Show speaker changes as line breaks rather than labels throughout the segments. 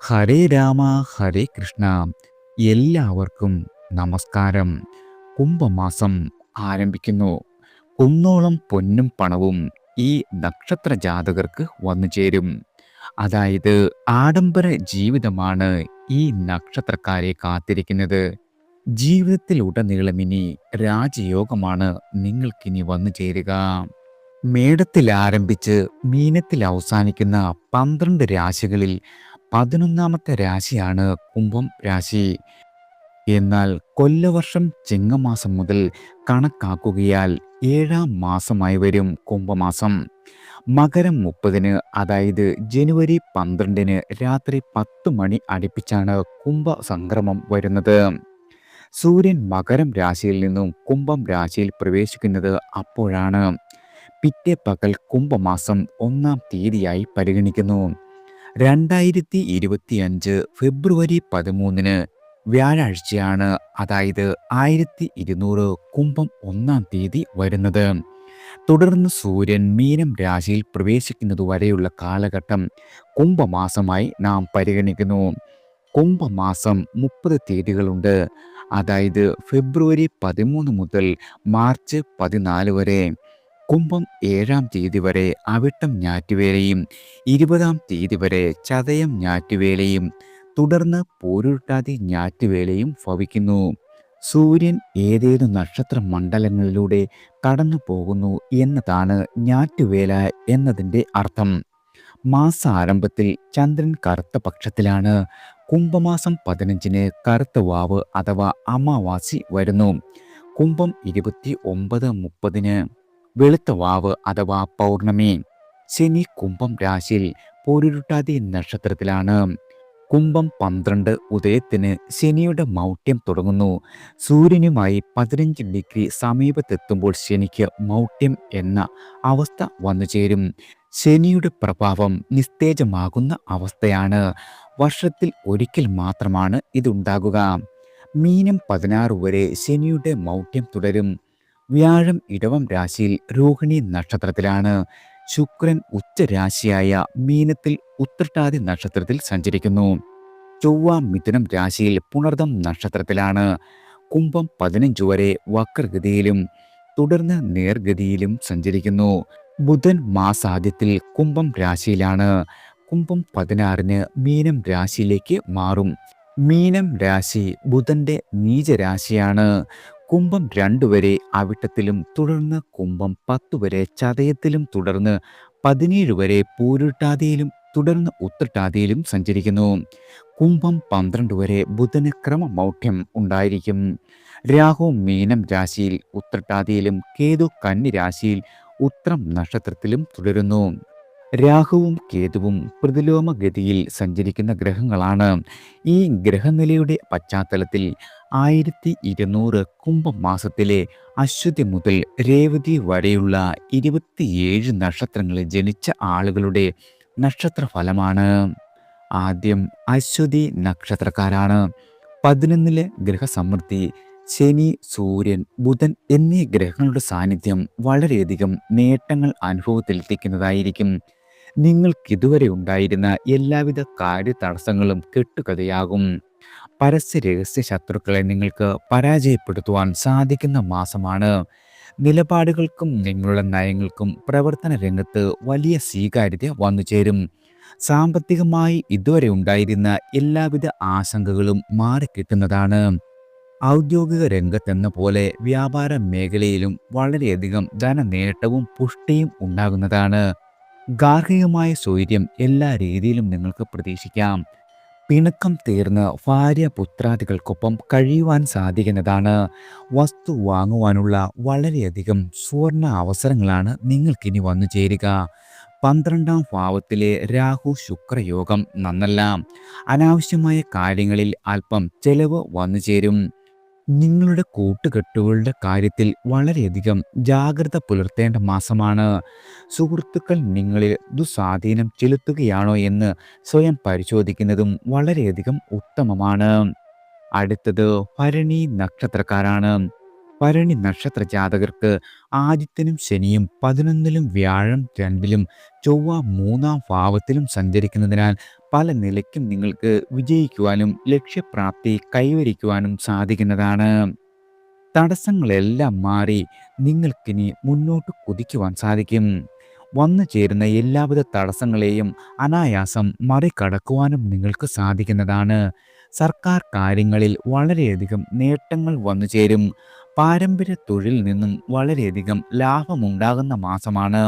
ഹരേ രാമ ഹരേ കൃഷ്ണ. എല്ലാവർക്കും നമസ്കാരം. കുംഭമാസം ആരംഭിക്കുന്നു. കുന്നോളം പൊന്നും പണവും ഈ നക്ഷത്ര ജാതകർക്ക് വന്നു ചേരും. അതായത് ആഡംബര ജീവിതമാണ് ഈ നക്ഷത്രക്കാരെ കാത്തിരിക്കുന്നത്. ജീവിതത്തിലുടനീളം ഇനി രാജയോഗമാണ് നിങ്ങൾക്കിനി വന്നു ചേരുക. മേടത്തിൽ ആരംഭിച്ച് മീനത്തിൽ അവസാനിക്കുന്ന 12 രാശികളിൽ 11ാമത്തെ രാശിയാണ് കുംഭം രാശി. എന്നാൽ കൊല്ലവർഷം ചിങ്ങമാസം മുതൽ കണക്കാക്കുകയാൽ 7ാം മാസമായി വരും കുംഭമാസം. മകരം 30-ന്, അതായത് ജനുവരി 12-ന് രാത്രി 10 മണി അടുപ്പിച്ചാണ് കുംഭസംക്രമം വരുന്നത്. സൂര്യൻ മകരം രാശിയിൽ നിന്നും കുംഭം രാശിയിൽ പ്രവേശിക്കുന്നത് അപ്പോഴാണ്. പിറ്റേ പകൽ കുംഭമാസം 1-ാം തീയതിയായി പരിഗണിക്കുന്നു. 2025 ഫെബ്രുവരി 13-ന് വ്യാഴാഴ്ചയാണ്, അതായത് 1200 കുംഭം 1-ാം തീയതി വരുന്നത്. തുടർന്ന് സൂര്യൻ മീനം രാശിയിൽ പ്രവേശിക്കുന്നതുവരെയുള്ള കാലഘട്ടം കുംഭമാസമായി നാം പരിഗണിക്കുന്നു. കുംഭമാസം 30 തീയതികളുണ്ട്, അതായത് ഫെബ്രുവരി 13 മുതൽ മാർച്ച് 14 വരെ. കുംഭം 7-ാം തീയതി വരെ അവിട്ടം ഞാറ്റുവേലയും 20-ാം തീയതി വരെ ചതയം ഞാറ്റുവേലയും തുടർന്ന് പൂരുരുട്ടാതി ഞാറ്റുവേലയും ഭവിക്കുന്നു. സൂര്യൻ ഏതേതു നക്ഷത്ര മണ്ഡലങ്ങളിലൂടെ കടന്നു പോകുന്നു എന്നതാണ് ഞാറ്റുവേല എന്നതിൻ്റെ അർത്ഥം. മാസാരംഭത്തിൽ ചന്ദ്രൻ കറുത്ത പക്ഷത്തിലാണ്. കുംഭമാസം 15-ന് കറുത്ത വാവ് അഥവാ അമാവാസി വരുന്നു. കുംഭം 29-30-ന് വെളുത്ത വാവ് അഥവാ പൗർണമി. ശനി കുംഭം രാശിയിൽ പൂരുരുട്ടാതി നക്ഷത്രത്തിലാണ്. കുംഭം 12 ഉദയത്തിന് ശനിയുടെ മൗഢ്യം തുടങ്ങുന്നു. സൂര്യനുമായി 15 ഡിഗ്രി സമീപത്തെത്തുമ്പോൾ ശനിക്ക് മൗഢ്യം എന്ന അവസ്ഥ വന്നു ചേരും. ശനിയുടെ പ്രഭാവം നിസ്തേജമാകുന്ന അവസ്ഥയാണ്. വർഷത്തിൽ ഒരിക്കൽ മാത്രമാണ് ഇതുണ്ടാകുക. മീനം 16 വരെ ശനിയുടെ മൗഢ്യം തുടരും. വ്യാഴം ഇടവം രാശിയിൽ രോഹിണി നക്ഷത്രത്തിലാണ്. ശുക്രൻ ഉച്ചരാശിയായ മീനത്തിൽ ഉത്രട്ടാതി നക്ഷത്രത്തിൽ സഞ്ചരിക്കുന്നു. ചൊവ്വ മിഥുനം രാശിയിൽ പുണർദം നക്ഷത്രത്തിലാണ്. കുംഭം 15 വരെ വക്രഗതിയിലും തുടർന്ന് നേർഗതിയിലും സഞ്ചരിക്കുന്നു. ബുധൻ മാസാദ്യത്തിൽ കുംഭം രാശിയിലാണ്. കുംഭം 16-ന് മീനം രാശിയിലേക്ക് മാറും. മീനം രാശി ബുധന്റെ നീചരാശിയാണ്. കുംഭം 2 വരെ അവിട്ടത്തിലും തുടർന്ന് കുംഭം 10 വരെ ചതയത്തിലും തുടർന്ന് 17 വരെ പൂരുരുട്ടാതിയിലും തുടർന്ന് ഉത്രട്ടാതിയിലും സഞ്ചരിക്കുന്നു. കുംഭം 12 വരെ ബുധന് ക്രമമൗഢ്യം ഉണ്ടായിരിക്കും. രാഹു മീനം രാശിയിൽ ഉത്രട്ടാതിയിലും കേതു കന്നി രാശിയിൽ ഉത്രം നക്ഷത്രത്തിലും തുടരുന്നു. രാഹുവും കേതുവും പ്രതിലോമഗതിയിൽ സഞ്ചരിക്കുന്ന ഗ്രഹങ്ങളാണ്. ഈ ഗ്രഹനിലയുടെ പശ്ചാത്തലത്തിൽ 1200 കുംഭമാസത്തിലെ അശ്വതി മുതൽ രേവതി വരെയുള്ള 27 നക്ഷത്രങ്ങളിൽ ജനിച്ച ആളുകളുടെ നക്ഷത്രഫലമാണ്. ആദ്യം അശ്വതി നക്ഷത്രക്കാരാണ്. 11-ലെ ഗ്രഹസമൃദ്ധി. ശനി, സൂര്യൻ, ബുധൻ എന്നീ ഗ്രഹങ്ങളുടെ സാന്നിധ്യം വളരെയധികം നേട്ടങ്ങൾ അനുഭവത്തിലെത്തിക്കുന്നതായിരിക്കും. നിങ്ങൾക്കിതുവരെ ഉണ്ടായിരുന്ന എല്ലാവിധ കാര്യതടസ്സങ്ങളും കെട്ടുകഥയാകും. പരസ്യ രഹസ്യ ശത്രുക്കളെ നിങ്ങൾക്ക് പരാജയപ്പെടുത്തുവാൻ സാധിക്കുന്ന മാസമാണ്. നിലപാടുകൾക്കും നിങ്ങളുടെ നയങ്ങൾക്കും പ്രവർത്തന രംഗത്ത് വലിയ സ്വീകാര്യത വന്നുചേരും. സാമ്പത്തികമായി ഇതുവരെ ഉണ്ടായിരുന്ന എല്ലാവിധ ആശങ്കകളും മാറിക്കിട്ടുന്നതാണ്. ഔദ്യോഗിക രംഗത്തെന്ന പോലെ വ്യാപാര മേഖലയിലും വളരെയധികം ധനനേട്ടവും പുഷ്ടിയും ഉണ്ടാകുന്നതാണ്. ഗാർഹികമായ സ്വൈര്യം എല്ലാ രീതിയിലും നിങ്ങൾക്ക് പ്രതീക്ഷിക്കാം. പിണക്കം തീർന്ന് ഭാര്യ പുത്രാദികൾക്കൊപ്പം കഴിയുവാൻ സാധിക്കുന്നതാണ്. വസ്തു വാങ്ങുവാനുള്ള വളരെയധികം സുവർണ അവസരങ്ങളാണ് നിങ്ങൾക്കിനി വന്നു ചേരുക. 12-ാം ഭാവത്തിലെ രാഹു ശുക്രയോഗം നന്നല്ല. അനാവശ്യമായ കാര്യങ്ങളിൽ അല്പം ചെലവ് വന്നു ചേരും. നിങ്ങളുടെ കൂട്ടുകെട്ടുകളുടെ കാര്യത്തിൽ വളരെയധികം ജാഗ്രത പുലർത്തേണ്ട മാസമാണ്. സുഹൃത്തുക്കൾ നിങ്ങളിൽ ദുസ്വാധീനം ചെലുത്തുകയാണോ എന്ന് സ്വയം പരിശോധിക്കുന്നതും വളരെയധികം ഉത്തമമാണ്. അടുത്തത് ഭരണി നക്ഷത്രക്കാരാണ്. ഭരണി നക്ഷത്ര ജാതകർക്ക് ആദിത്യനും ശനിയും 11-ലും വ്യാഴം 2-ലും ചൊവ്വ 3-ാം ഭാവത്തിലും സഞ്ചരിക്കുന്നതിനാൽ പല നിലയ്ക്കും നിങ്ങൾക്ക് വിജയിക്കുവാനും ലക്ഷ്യപ്രാപ്തി കൈവരിക്കുവാനും സാധിക്കുന്നതാണ്. തടസ്സങ്ങളെല്ലാം മാറി നിങ്ങൾക്കിനി മുന്നോട്ട് കുതിക്കുവാൻ സാധിക്കും. വന്നു ചേരുന്ന എല്ലാവിധ തടസ്സങ്ങളെയും അനായാസം മറികടക്കുവാനും നിങ്ങൾക്ക് സാധിക്കുന്നതാണ്. സർക്കാർ കാര്യങ്ങളിൽ വളരെയധികം നേട്ടങ്ങൾ വന്നു ചേരും. പാരമ്പര്യ തൊഴിലിൽ നിന്നും വളരെയധികം ലാഭമുണ്ടാകുന്ന മാസമാണ്.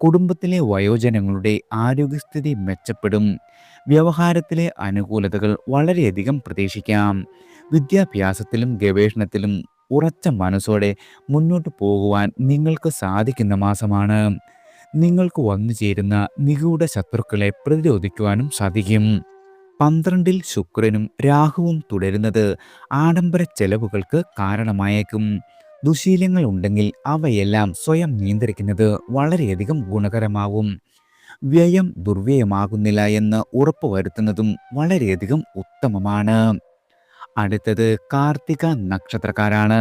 കുടുംബത്തിലെ വയോജനങ്ങളുടെ ആരോഗ്യസ്ഥിതി മെച്ചപ്പെടും. വ്യവഹാരത്തിലെ അനുകൂലതകൾ വളരെയധികം പ്രതീക്ഷിക്കാം. വിദ്യാഭ്യാസത്തിലും ഗവേഷണത്തിലും ഉറച്ച മനസ്സോടെ മുന്നോട്ട് പോകുവാൻ നിങ്ങൾക്ക് സാധിക്കുന്ന മാസമാണ്. നിങ്ങൾക്ക് വന്നു ചേരുന്ന നിഗൂഢ ശത്രുക്കളെ പ്രതിരോധിക്കുവാനും സാധിക്കും. 12-ൽ ശുക്രനും രാഹുവും തുടരുന്നത് ആഡംബര ചെലവുകൾക്ക് കാരണമായേക്കും. ദുശീലങ്ങൾ ഉണ്ടെങ്കിൽ അവയെല്ലാം സ്വയം നിയന്ത്രിക്കുന്നത് വളരെയധികം ഗുണകരമാവും. വ്യയം ദുർവ്യയമാകുന്നില്ല എന്ന് ഉറപ്പുവരുത്തുന്നതും വളരെയധികം ഉത്തമമാണ്. അടുത്തത് കാർത്തിക നക്ഷത്രക്കാരാണ്.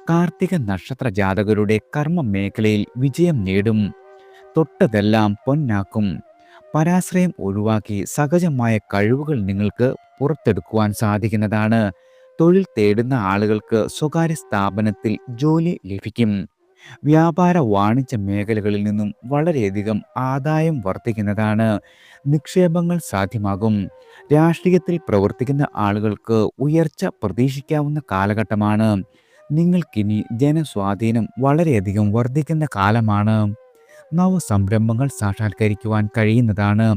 കാർത്തിക നക്ഷത്ര ജാതകരുടെ കർമ്മ മേഖലയിൽ വിജയം നേടും. തൊട്ടതെല്ലാം പൊന്നാക്കും. പരാശ്രയം ഒഴിവാക്കി സഹജമായ കഴിവുകൾ നിങ്ങൾക്ക് പുറത്തെടുക്കുവാൻ സാധിക്കുന്നതാണ്. തൊഴിൽ തേടുന്ന ആളുകൾക്ക് സ്വകാര്യ സ്ഥാപനത്തിൽ ജോലി ലഭിക്കും. വ്യാപാര വാണിജ്യ മേഖലകളിൽ നിന്നും വളരെയധികം ആദായം വർദ്ധിക്കുന്നതാണ്. നിക്ഷേപങ്ങൾ സാധ്യമാകും. രാഷ്ട്രീയത്തിൽ പ്രവർത്തിക്കുന്ന ആളുകൾക്ക് ഉയർച്ച പ്രതീക്ഷിക്കാവുന്ന കാലഘട്ടമാണ്. നിങ്ങൾക്കിനി ജനസ്വാധീനം വളരെയധികം വർദ്ധിക്കുന്ന കാലമാണ്. നവസംരംഭങ്ങൾ സാക്ഷാത്കരിക്കുവാൻ കഴിയുന്നതാണ്.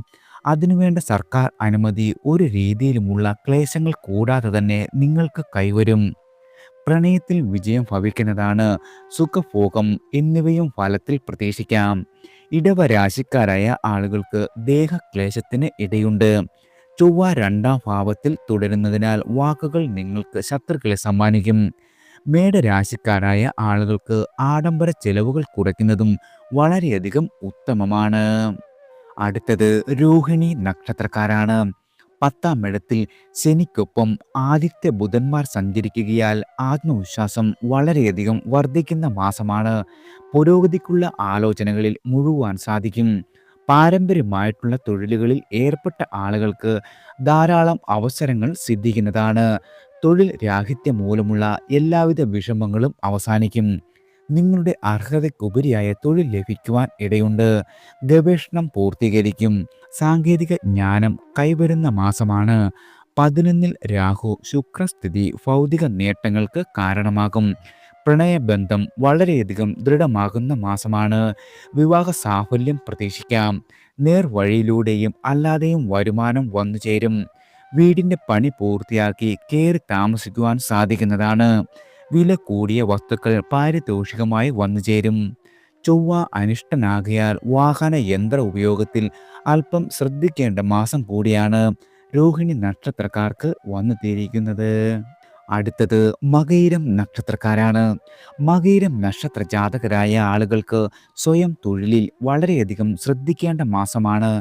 അതിനുവേണ്ട സർക്കാർ അനുമതി ഒരു രീതിയിലുമുള്ള ക്ലേശങ്ങൾ കൂടാതെ തന്നെ നിങ്ങൾക്ക് കൈവരും. പ്രണയത്തിൽ വിജയം ഭവിക്കുന്നതാണ്. സുഖഭോഗം എന്നിവയും ഫലത്തിൽ പ്രതീക്ഷിക്കാം. ഇടവരാശിക്കാരായ ആളുകൾക്ക് ദേഹക്ലേശത്തിന് ഇടയുണ്ട്. ചൊവ്വ 2-ാം ഭാവത്തിൽ തുടരുന്നതിനാൽ വാക്കുകൾ നിങ്ങൾക്ക് ശത്രുക്കളെ സമ്മാനിക്കും. മേടരാശിക്കാരായ ആളുകൾക്ക് ആഡംബര ചെലവുകൾ കുറയ്ക്കുന്നതും വളരെയധികം ഉത്തമമാണ്. അടുത്തത് രോഹിണി നക്ഷത്രക്കാരാണ്. 10-ാം ഇടത്തിൽ ശനിക്കൊപ്പം ആദിത്യ ബുധന്മാർ സഞ്ചരിക്കുകയാൽ ആത്മവിശ്വാസം വളരെയധികം വർദ്ധിക്കുന്ന മാസമാണ്. പുരോഗതിക്കുള്ള ആലോചനകളിൽ മുഴുകുവാൻ സാധിക്കും. പാരമ്പര്യമായിട്ടുള്ള തൊഴിലുകളിൽ ഏർപ്പെട്ട ആളുകൾക്ക് ധാരാളം അവസരങ്ങൾ സിദ്ധിക്കുന്നതാണ്. തൊഴിൽ രാഹിത്യം മൂലമുള്ള എല്ലാവിധ വിഷമങ്ങളും അവസാനിക്കും. നിങ്ങളുടെ അർഹതയ്ക്കുപരിയായ തൊഴിൽ ലഭിക്കുവാൻ ഇടയുണ്ട്. ഗവേഷണം പൂർത്തീകരിക്കും. സാങ്കേതിക ജ്ഞാനം കൈവരുന്ന മാസമാണ്. 11-ൽ രാഹു ശുക്രസ്ഥിതി ഭൗതിക നേട്ടങ്ങൾക്ക് കാരണമാകും. പ്രണയബന്ധം വളരെയധികം ദൃഢമാകുന്ന മാസമാണ്. വിവാഹ സാഫല്യം പ്രതീക്ഷിക്കാം. നേർവഴിയിലൂടെയും അല്ലാതെയും വരുമാനം വന്നു ചേരും. വീടിൻ്റെ പണി പൂർത്തിയാക്കി കയറി താമസിക്കുവാൻ സാധിക്കുന്നതാണ്. വില കൂടിയ വസ്തുക്കൾ പാരിതോഷികമായി വന്നു ചേരും. ചൊവ്വ അനിഷ്ടനാകയാൽ വാഹന യന്ത്ര ഉപയോഗത്തിൽ അല്പം ശ്രദ്ധിക്കേണ്ട മാസം കൂടിയാണ് രോഹിണി നക്ഷത്രക്കാർക്ക് വന്നു തീരിക്കുന്നത്. അടുത്തത് മകയിരം നക്ഷത്രക്കാരാണ്. മകയിരം നക്ഷത്ര ജാതകരായ ആളുകൾക്ക് സ്വയം തൊഴിലിൽ വളരെയധികം ശ്രദ്ധിക്കേണ്ട മാസമാണ്.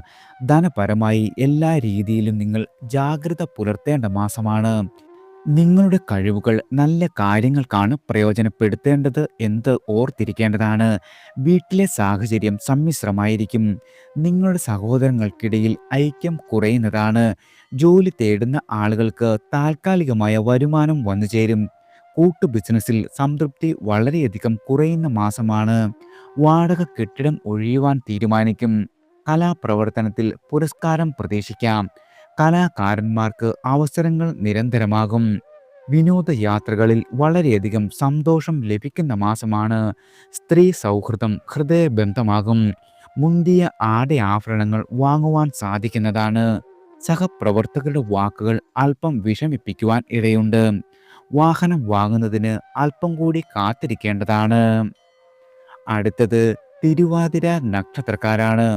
ധനപരമായി എല്ലാ രീതിയിലും നിങ്ങൾ ജാഗ്രത പുലർത്തേണ്ട മാസമാണ്. നിങ്ങളുടെ കഴിവുകൾ നല്ല കാര്യങ്ങൾക്കാണ് പ്രയോജനപ്പെടുത്തേണ്ടത് എന്ന് ഓർത്തിരിക്കേണ്ടതാണ്. വീട്ടിലെ സാഹചര്യം സമ്മിശ്രമായിരിക്കും. നിങ്ങളുടെ സഹോദരങ്ങൾക്കിടയിൽ ഐക്യം കുറയുന്നതാണ്. ജോലി തേടുന്ന ആളുകൾക്ക് താൽക്കാലികമായ വരുമാനം വന്നു ചേരും. കൂട്ടു ബിസിനസ്സിൽ സംതൃപ്തി വളരെയധികം കുറയുന്ന മാസമാണ്. വാടക കെട്ടിടം ഒഴിയുവാൻ തീരുമാനിക്കും. കലാപ്രവർത്തനത്തിൽ പുരസ്കാരം പ്രതീക്ഷിക്കാം. കലാകാരന്മാർക്ക് അവസരങ്ങൾ നിരന്തരമാകും. വിനോദയാത്രകളിൽ വളരെയധികം സന്തോഷം ലഭിക്കുന്ന മാസമാണ്. സ്ത്രീ സൗഹൃദം ഹൃദയബന്ധമാകും. മുന്തിയ ആഭരണങ്ങൾ വാങ്ങുവാൻ സാധിക്കുന്നതാണ്. സഹപ്രവർത്തകരുടെ വാക്കുകൾ അല്പം വിഷമിപ്പിക്കുവാൻ ഇടയുണ്ട്. വാഹനം വാങ്ങുന്നതിന് അല്പം കൂടി കാത്തിരിക്കേണ്ടതാണ്. അടുത്തത് തിരുവാതിര നക്ഷത്രക്കാരാണ്.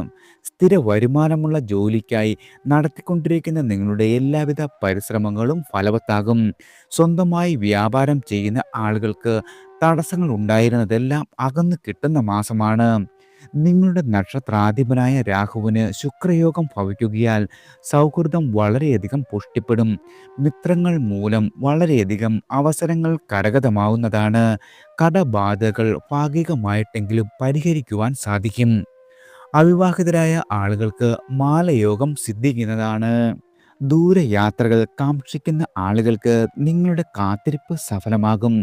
സ്ഥിര വരുമാനമുള്ള ജോലിക്കായി നടത്തിക്കൊണ്ടിരിക്കുന്ന നിങ്ങളുടെ എല്ലാവിധ പരിശ്രമങ്ങളും ഫലവത്താകും. സ്വന്തമായി വ്യാപാരം ചെയ്യുന്ന ആളുകൾക്ക് തടസ്സങ്ങൾ ഉണ്ടായിരുന്നതെല്ലാം അകന്നു കിട്ടുന്ന മാസമാണ്. നിങ്ങളുടെ നക്ഷത്രാധിപനായ രാഹുവിന് ശുക്രയോഗം ഭവിക്കുകയാൽ സൗഹൃദം വളരെയധികം പുഷ്ടിപ്പെടും. മിത്രങ്ങൾ മൂലം വളരെയധികം അവസരങ്ങൾ കരഗതമാവുന്നതാണ്. കടബാധകൾ ഭാഗികമായിട്ടെങ്കിലും പരിഹരിക്കുവാൻ സാധിക്കും. അവിവാഹിതരായ ആളുകൾക്ക് മാലയോഗം സിദ്ധിക്കുന്നതാണ്. ദൂരയാത്രകൾ കാക്ഷിക്കുന്ന ആളുകൾക്ക് നിങ്ങളുടെ കാത്തിരിപ്പ് സഫലമാകും.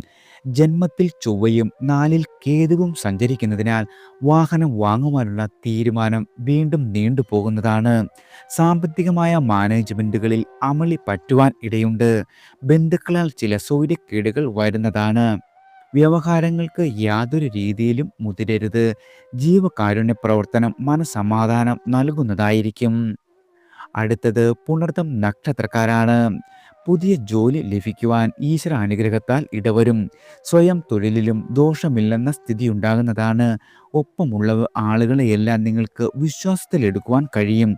ജന്മത്തിൽ ചൊവ്വയും നാലിൽ കേതുവും സഞ്ചരിക്കുന്നതിനാൽ വാഹനം വാങ്ങുവാനുള്ള തീരുമാനം വീണ്ടും നീണ്ടുപോകുന്നതാണ്. സാമ്പത്തികമായ മാനേജ്മെന്റുകളിൽ അമളി പറ്റുവാൻ ഇടയുണ്ട്. ബന്ധുക്കളാൽ ചില സൗര്യക്കേടുകൾ വരുന്നതാണ്. വ്യവഹാരങ്ങൾക്ക് യാതൊരു രീതിയിലും മുതിരരുത്. ജീവകാരുണ്യ പ്രവർത്തനം മനസമാധാനം നൽകുന്നതായിരിക്കും. അടുത്തത് പുണർതം നക്ഷത്രക്കാരാണ്. പുതിയ ജോലി ലഭിക്കുവാൻ ഈശ്വര അനുഗ്രഹത്താൽ ഇടവരും. സ്വയം തൊഴിലിലും ദോഷമില്ലെന്ന സ്ഥിതി ഉണ്ടാകുന്നതാണ്. ഒപ്പമുള്ള ആളുകളെയെല്ലാം നിങ്ങൾക്ക് വിശ്വാസത്തിലെടുക്കുവാൻ കഴിയും.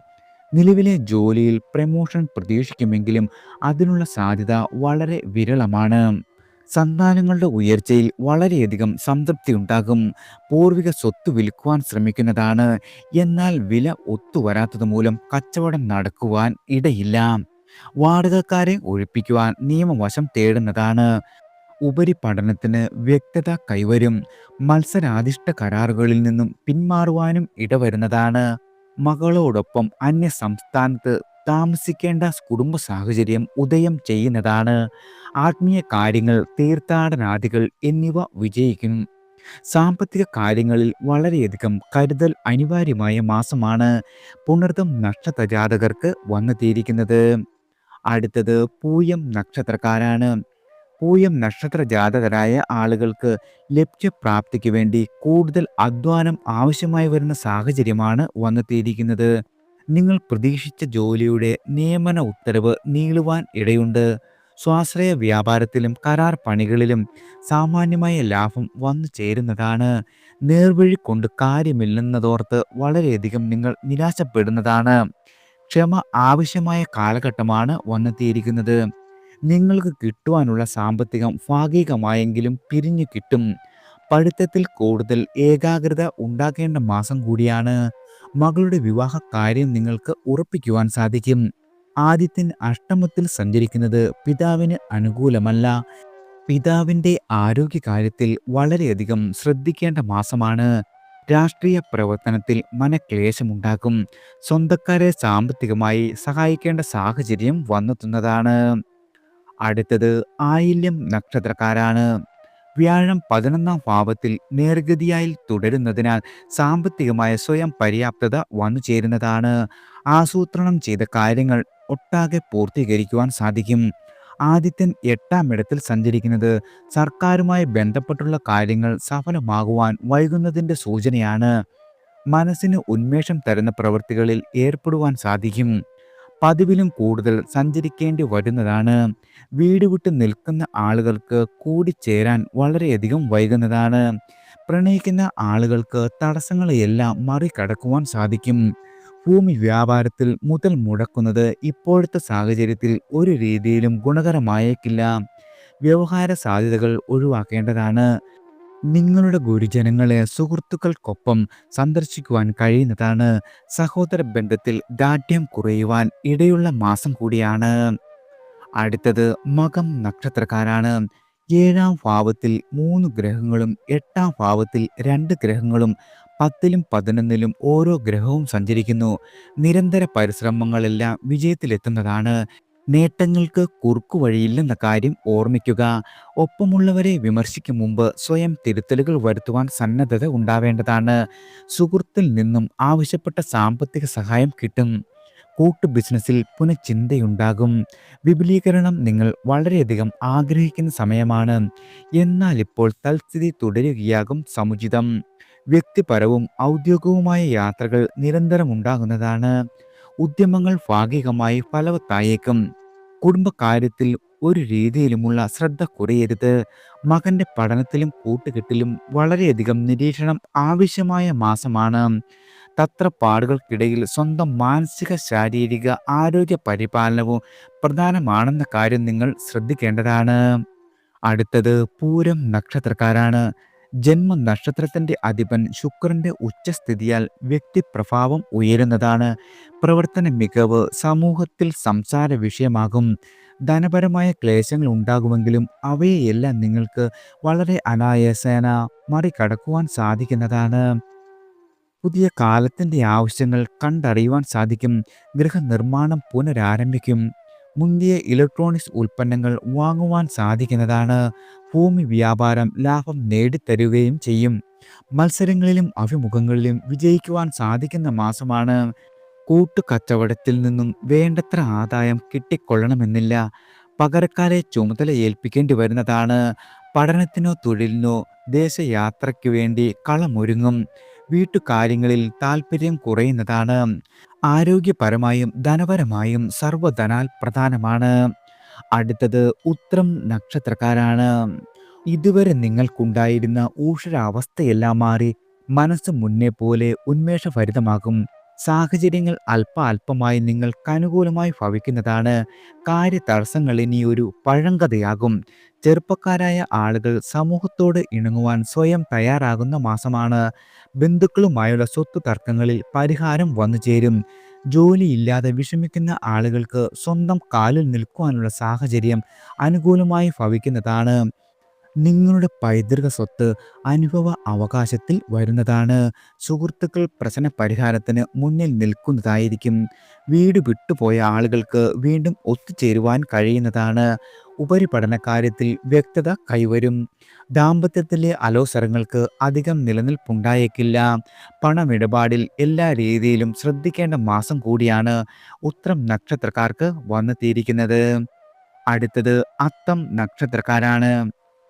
നിലവിലെ ജോലിയിൽ പ്രമോഷൻ പ്രതീക്ഷിക്കുമെങ്കിലും അതിനുള്ള സാധ്യത വളരെ വിരളമാണ്. സന്താനങ്ങളുടെ ഉയർച്ചയിൽ വളരെയധികം സംതൃപ്തി ഉണ്ടാകും. പൂർവിക സ്വത്ത് വിൽക്കുവാൻ ശ്രമിക്കുന്നതാണ്. എന്നാൽ വില ഒത്തുവരാത്തത് മൂലം കച്ചവടം നടക്കുവാൻ ഇടയില്ല. വാടകക്കാരെ ഒഴിപ്പിക്കുവാൻ നിയമവശം തേടുന്നതാണ്. ഉപരിപഠനത്തിന് വ്യക്തത കൈവരും. മത്സരാധിഷ്ഠ കരാറുകളിൽ നിന്നും പിന്മാറുവാനും ഇടവരുന്നതാണ്. മകളോടൊപ്പം അന്യ സംസ്ഥാനത്ത് താമസിക്കേണ്ട കുടുംബ സാഹചര്യം ഉദയം ചെയ്യുന്നതാണ്. ആത്മീയ കാര്യങ്ങൾ, തീർത്ഥാടനാദികൾ എന്നിവ വിജയിക്കും. സാമ്പത്തിക കാര്യങ്ങളിൽ വളരെയധികം കരുതൽ അനിവാര്യമായ മാസമാണ് പുണർതം നക്ഷത്ര ജാതകർക്ക് വന്നെത്തിയിരിക്കുന്നത്. അടുത്തത് പൂയം നക്ഷത്രക്കാരാണ്. പൂയം നക്ഷത്ര ജാതകരായ ആളുകൾക്ക് ലക്ഷ്യപ്രാപ്തിക്ക് വേണ്ടി കൂടുതൽ അധ്വാനം ആവശ്യമായി വരുന്ന സാഹചര്യമാണ് വന്നെത്തിയിരിക്കുന്നത്. നിങ്ങൾ പ്രതീക്ഷിച്ച ജോലിയുടെ നിയമന ഉത്തരവ് നീളുവാൻ ഇടയുണ്ട്. സ്വാശ്രയ വ്യാപാരത്തിലും കരാർ പണികളിലും സാമാന്യമായ ലാഭം വന്നു ചേരുന്നതാണ്. നേർവഴി കൊണ്ട് കാര്യമില്ലെന്നതോർത്ത് വളരെയധികം നിങ്ങൾ നിരാശപ്പെടുന്നതാണ്. ക്ഷമ ആവശ്യമായ കാലഘട്ടമാണ് വന്നെത്തിയിരിക്കുന്നത്. നിങ്ങൾക്ക് കിട്ടുവാനുള്ള സാമ്പത്തികം ഭാഗികമായെങ്കിലും പിരിഞ്ഞു കിട്ടും. പഠിത്തത്തിൽ കൂടുതൽ ഏകാഗ്രത ഉണ്ടാക്കേണ്ട മാസം കൂടിയാണ്. മകളുടെ വിവാഹ കാര്യം നിങ്ങൾക്ക് ഉറപ്പിക്കുവാൻ സാധിക്കും. ആദിത്യൻ അഷ്ടമത്തിൽ സഞ്ചരിക്കുന്നത് പിതാവിന് അനുകൂലമല്ല. പിതാവിൻ്റെ ആരോഗ്യകാര്യത്തിൽ വളരെയധികം ശ്രദ്ധിക്കേണ്ട മാസമാണ്. രാഷ്ട്രീയ പ്രവർത്തനത്തിൽ മനക്ലേശമുണ്ടാകും. സ്വന്തക്കാരെ സാമ്പത്തികമായി സഹായിക്കേണ്ട സാഹചര്യം വന്നെത്തുന്നതാണ്. അടുത്തത് ആയില്യം നക്ഷത്രക്കാരാണ്. വ്യാഴം 11ാം ഭാവത്തിൽ നേർഗതിയായി തുടരുന്നതിനാൽ സാമ്പത്തികമായ സ്വയം പര്യാപ്തത വന്നു ചേരുന്നതാണ്. ആസൂത്രണം ചെയ്ത കാര്യങ്ങൾ ഒട്ടാകെ പൂർത്തീകരിക്കുവാൻ സാധിക്കും. ആദിത്യൻ 8ാം ഇടത്തിൽ സഞ്ചരിക്കുന്നത് സർക്കാരുമായി ബന്ധപ്പെട്ടുള്ള കാര്യങ്ങൾ സഫലമാകുവാൻ വൈകുന്നതിൻ്റെ സൂചനയാണ്. മനസ്സിന് ഉന്മേഷം തരുന്ന പ്രവൃത്തികളിൽ ഏർപ്പെടുവാൻ സാധിക്കും. പതിവിലും കൂടുതൽ സഞ്ചരിക്കേണ്ടി വരുന്നതാണ്. വീട് വിട്ട് നിൽക്കുന്ന ആളുകൾക്ക് കൂടിച്ചേരാൻ വളരെയധികം വൈകുന്നതാണ്. പ്രണയിക്കുന്ന ആളുകൾക്ക് തടസ്സങ്ങളെയെല്ലാം മറികടക്കുവാൻ സാധിക്കും. ഭൂമി വ്യാപാരത്തിൽ മുതൽ മുടക്കുന്നത് ഇപ്പോഴത്തെ സാഹചര്യത്തിൽ ഒരു രീതിയിലും ഗുണകരമായേക്കില്ല. വ്യവഹാര സാധ്യതകൾ ഒഴിവാക്കേണ്ടതാണ്. നിങ്ങളുടെ ഗുരുജനങ്ങളെ സുഹൃത്തുക്കൾക്കൊപ്പം സന്ദർശിക്കുവാൻ കഴിയുന്നതാണ്. സഹോദര ബന്ധത്തിൽ ദാർഢ്യം കുറയുവാൻ ഇടയുള്ള മാസം കൂടിയാണ്. അടുത്തത് മകം നക്ഷത്രക്കാരാണ്. 7ാം ഭാവത്തിൽ 3 ഗ്രഹങ്ങളും 8ാം ഭാവത്തിൽ 2 ഗ്രഹങ്ങളും 10ലും 11ലും ഓരോ ഗ്രഹവും സഞ്ചരിക്കുന്നു. നിരന്തര പരിശ്രമങ്ങളെല്ലാം വിജയത്തിലെത്തുന്നതാണ്. നേട്ടങ്ങൾക്ക് കുറുക്കുവഴിയില്ലെന്ന കാര്യം ഓർമ്മിക്കുക. ഒപ്പമുള്ളവരെ വിമർശിക്കും മുമ്പ് സ്വയം തിരുത്തലുകൾ വരുത്തുവാൻ സന്നദ്ധത ഉണ്ടാവേണ്ടതാണ്. സുഹൃത്തിൽ നിന്നും ആവശ്യപ്പെട്ട സാമ്പത്തിക സഹായം കിട്ടും. കൂട്ടു ബിസിനസ്സിൽ പുനഃചിന്തയുണ്ടാകും. വിപുലീകരണം നിങ്ങൾ വളരെയധികം ആഗ്രഹിക്കുന്ന സമയമാണ്. എന്നാൽ ഇപ്പോൾ തൽസ്ഥിതി തുടരുകയാകും സമുചിതം. വ്യക്തിപരവും ഔദ്യോഗികവുമായ യാത്രകൾ നിരന്തരം ഉണ്ടാകുന്നതാണ്. ഉദ്യമങ്ങൾ ഭാഗികമായി ഫലവത്തായേക്കും. കുടുംബകാര്യത്തിൽ ഒരു രീതിയിലുമുള്ള ശ്രദ്ധ കുറയരുത്. മകന്റെ പഠനത്തിലും കൂട്ടുകെട്ടിലും വളരെയധികം നിരീക്ഷണം ആവശ്യമായ മാസമാണ്. തത്രപ്പാടുകൾക്കിടയിൽ സ്വന്തം മാനസിക ശാരീരിക ആരോഗ്യ പരിപാലനവും പ്രധാനമാണെന്ന കാര്യം നിങ്ങൾ ശ്രദ്ധിക്കേണ്ടതാണ്. അടുത്തത് പൂരം നക്ഷത്രക്കാരാണ്. ജന്മനക്ഷത്രത്തിൻ്റെ അധിപൻ ശുക്രന്റെ ഉച്ചസ്ഥിതിയാൽ വ്യക്തിപ്രഭാവം ഉയരുന്നതാണ്. പ്രവർത്തന മികവ് സമൂഹത്തിൽ സംസാര വിഷയമാകും. ധനപരമായ ക്ലേശങ്ങൾ ഉണ്ടാകുമെങ്കിലും അവയെല്ലാം നിങ്ങൾക്ക് വളരെ അനായാസേന മറികടക്കുവാൻ സാധിക്കുന്നതാണ്. പുതിയ കാലത്തിൻ്റെ ആവശ്യങ്ങൾ കണ്ടറിയുവാൻ സാധിക്കും. ഗൃഹനിർമ്മാണം പുനരാരംഭിക്കും. മുന്തിയ ഇലക്ട്രോണിക്സ് ഉൽപ്പന്നങ്ങൾ വാങ്ങുവാൻ സാധിക്കുന്നതാണ്. ഭൂമി വ്യാപാരം ലാഭം നേടിത്തരുകയും ചെയ്യും. മത്സരങ്ങളിലും അഭിമുഖങ്ങളിലും വിജയിക്കുവാൻ സാധിക്കുന്ന മാസമാണ്. കൂട്ടുകച്ചവടത്തിൽ നിന്നും വേണ്ടത്ര ആദായം കിട്ടിക്കൊള്ളണമെന്നില്ല. പകരക്കാരെ ചുമതല ഏൽപ്പിക്കേണ്ടി വരുന്നതാണ്. പഠനത്തിനോ തൊഴിലിനോ ദേശയാത്രയ്ക്കു വേണ്ടി കളമൊരുങ്ങും. വീട്ടുകാര്യങ്ങളിൽ താല്പര്യം കുറയുന്നതാണ്. ആരോഗ്യപരമായും ധനപരമായും സർവ്വധനാൽ പ്രധാനമാണ്. അടുത്തത് ഉത്രം നക്ഷത്രക്കാരാണ്. ഇതുവരെ നിങ്ങൾക്കുണ്ടായിരുന്ന ഊഷരാവസ്ഥയെല്ലാം മാറി മനസ്സ് മുന്നേ പോലെ ഉന്മേഷഭരിതമാകും. സാഹചര്യങ്ങൾ അല്പാൽപമായി നിങ്ങൾക്ക് അനുകൂലമായി ഭവിക്കുന്നതാണ്. കാര്യതടസ്സങ്ങൾ ഇനി ഒരു പഴങ്കഥയാകും. ചെറുപ്പക്കാരായ ആളുകൾ സമൂഹത്തോട് ഇണങ്ങുവാൻ സ്വയം തയ്യാറാകുന്ന മാസമാണ്. ബന്ധുക്കളുമായുള്ള സ്വത്ത് തർക്കങ്ങളിൽ പരിഹാരം വന്നു ചേരും. ജോലിയില്ലാതെ വിഷമിക്കുന്ന ആളുകൾക്ക് സ്വന്തം കാലിൽ നിൽക്കുവാനുള്ള സാഹചര്യം അനുകൂലമായി ഭവിക്കുന്നതാണ്. നിങ്ങളുടെ പൈതൃക സ്വത്ത് അനുഭവ അവകാശത്തിൽ വരുന്നതാണ്. സുഹൃത്തുക്കൾ പ്രശ്ന പരിഹാരത്തിന് മുന്നിൽ നിൽക്കുന്നതായിരിക്കും. വീട് വിട്ടുപോയ ആളുകൾക്ക് വീണ്ടും ഒത്തുചേരുവാൻ കഴിയുന്നതാണ്. ഉപരിപഠന കാര്യത്തിൽ വ്യക്തത കൈവരും. ദാമ്പത്യത്തിലെ അലോസരങ്ങൾക്ക് അധികം നിലനിൽപ്പുണ്ടായേക്കില്ല. പണമിടപാടിൽ എല്ലാ രീതിയിലും ശ്രദ്ധിക്കേണ്ട മാസം കൂടിയാണ് ഉത്രം നക്ഷത്രക്കാർക്ക് വന്നെത്തിയിരിക്കുന്നത്. അടുത്തത് അത്തം നക്ഷത്രക്കാരാണ്.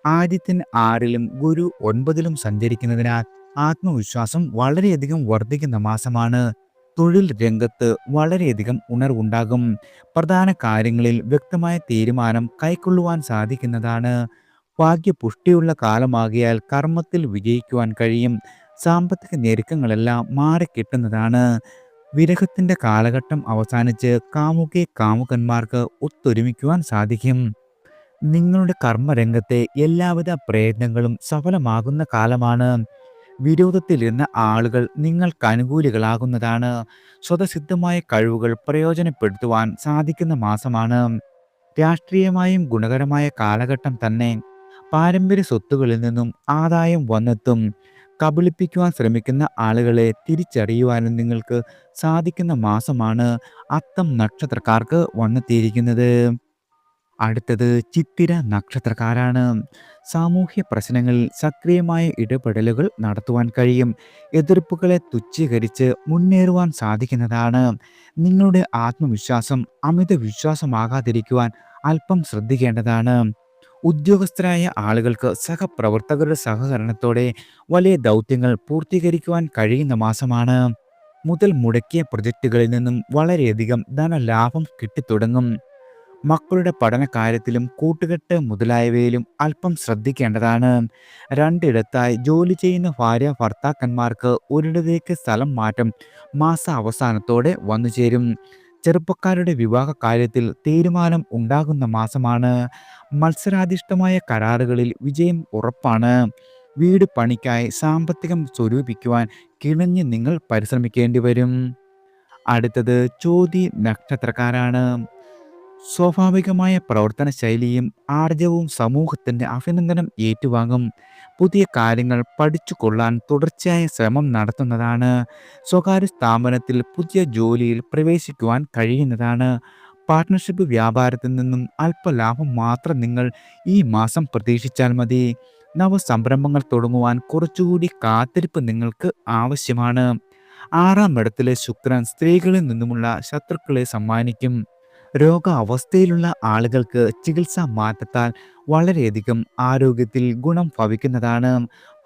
ആദിത്യൻ 6-ലും ഗുരു 9-ലും സഞ്ചരിക്കുന്നതിനാൽ ആത്മവിശ്വാസം വളരെയധികം വർദ്ധിക്കുന്ന മാസമാണ്. തൊഴിൽ രംഗത്ത് വളരെയധികം ഉണർവുണ്ടാകും. പ്രധാന കാര്യങ്ങളിൽ വ്യക്തമായ തീരുമാനം കൈക്കൊള്ളുവാൻ സാധിക്കുന്നതാണ്. ഭാഗ്യപുഷ്ടിയുള്ള കാലമാകിയാൽ കർമ്മത്തിൽ വിജയിക്കുവാൻ കഴിയും. സാമ്പത്തിക ഞെരുക്കങ്ങളെല്ലാം മാറിക്കിട്ടുന്നതാണ്. വിരഹത്തിൻ്റെ കാലഘട്ടം അവസാനിച്ച് കാമുകന്മാർക്ക് ഒത്തൊരുമിക്കുവാൻ സാധിക്കും. നിങ്ങളുടെ കർമ്മരംഗത്തെ എല്ലാവിധ പ്രയത്നങ്ങളും സഫലമാകുന്ന കാലമാണ്. വിരോധത്തിലിരുന്ന ആളുകൾ നിങ്ങൾക്ക് അനുകൂലികളാകുന്നതാണ്. സ്വതസിദ്ധമായ കഴിവുകൾ പ്രയോജനപ്പെടുത്തുവാൻ സാധിക്കുന്ന മാസമാണ്. രാഷ്ട്രീയമായും ഗുണകരമായ കാലഘട്ടം തന്നെ. പാരമ്പര്യ സ്വത്തുകളിൽ നിന്നും ആദായം വന്നെത്തും. കബളിപ്പിക്കുവാൻ ശ്രമിക്കുന്ന ആളുകളെ തിരിച്ചറിയുവാനും നിങ്ങൾക്ക് സാധിക്കുന്ന മാസമാണ് അത്തം നക്ഷത്രക്കാർക്ക് വന്നെത്തിയിരിക്കുന്നത്. അടുത്തത് ചിത്തിര നക്ഷത്രക്കാരാണ്. സാമൂഹ്യ പ്രശ്നങ്ങളിൽ സക്രിയമായ ഇടപെടലുകൾ നടത്തുവാൻ കഴിയും. എതിർപ്പുകളെ തുച്ഛീകരിച്ച് മുന്നേറുവാൻ സാധിക്കുന്നതാണ്. നിങ്ങളുടെ ആത്മവിശ്വാസം അമിത വിശ്വാസമാകാതിരിക്കുവാൻ അല്പം ശ്രദ്ധിക്കേണ്ടതാണ്. ഉദ്യോഗസ്ഥരായ ആളുകൾക്ക് സഹപ്രവർത്തകരുടെ സഹകരണത്തോടെ വലിയ ദൗത്യങ്ങൾ പൂർത്തീകരിക്കുവാൻ കഴിയുന്ന മാസമാണ്. മുതൽ മുടക്കിയ പ്രൊജക്റ്റുകളിൽ നിന്നും വളരെയധികം ധനലാഭം കിട്ടിത്തുടങ്ങും. മക്കളുടെ പഠനകാര്യത്തിലും കൂട്ടുകെട്ട് മുതലായവയിലും അല്പം ശ്രദ്ധിക്കേണ്ടതാണ്. രണ്ടിടത്തായി ജോലി ചെയ്യുന്ന ഭാര്യ ഭർത്താക്കന്മാർക്ക് ഒരിടത്തേക്ക് സ്ഥലം മാറ്റം മാസാവസാനത്തോടെ വന്നുചേരും. ചെറുപ്പക്കാരുടെ വിവാഹ കാര്യത്തിൽ തീരുമാനം ഉണ്ടാകുന്ന മാസമാണ്. മത്സരാധിഷ്ഠമായ കരാറുകളിൽ വിജയം ഉറപ്പാണ്. വീട് പണിക്കായി സാമ്പത്തികം സ്വരൂപിക്കുവാൻ കിണഞ്ഞ് നിങ്ങൾ പരിശ്രമിക്കേണ്ടി വരും. അടുത്തത് ചോതി നക്ഷത്രക്കാരാണ്. സ്വാഭാവികമായ പ്രവർത്തന ശൈലിയും ആർജവും സമൂഹത്തിൻ്റെ അഭിനന്ദനം ഏറ്റുവാങ്ങും. പുതിയ കാര്യങ്ങൾ പഠിച്ചു കൊള്ളാൻ തുടർച്ചയായ ശ്രമം നടത്തുന്നതാണ്. സ്വകാര്യ സ്ഥാപനത്തിൽ പുതിയ ജോലിയിൽ പ്രവേശിക്കുവാൻ കഴിയുന്നതാണ്. പാർട്ട്ണർഷിപ്പ് വ്യാപാരത്തിൽ നിന്നും അല്പലാഭം മാത്രം നിങ്ങൾ ഈ മാസം പ്രതീക്ഷിച്ചാൽ മതി. നവസംരംഭങ്ങൾ തുടങ്ങുവാൻ കുറച്ചുകൂടി കാത്തിരിപ്പ് നിങ്ങൾക്ക് ആവശ്യമാണ്. 6-ാം ഇടത്തിലെ ശുക്രൻ സ്ത്രീകളിൽ നിന്നുമുള്ള ശത്രുക്കളെ സമ്മാനിക്കും. രോഗാവസ്ഥയിലുള്ള ആളുകൾക്ക് ചികിത്സാ മാറ്റത്താൽ വളരെയധികം ആരോഗ്യത്തിൽ ഗുണം ഭവിക്കുന്നതാണ്.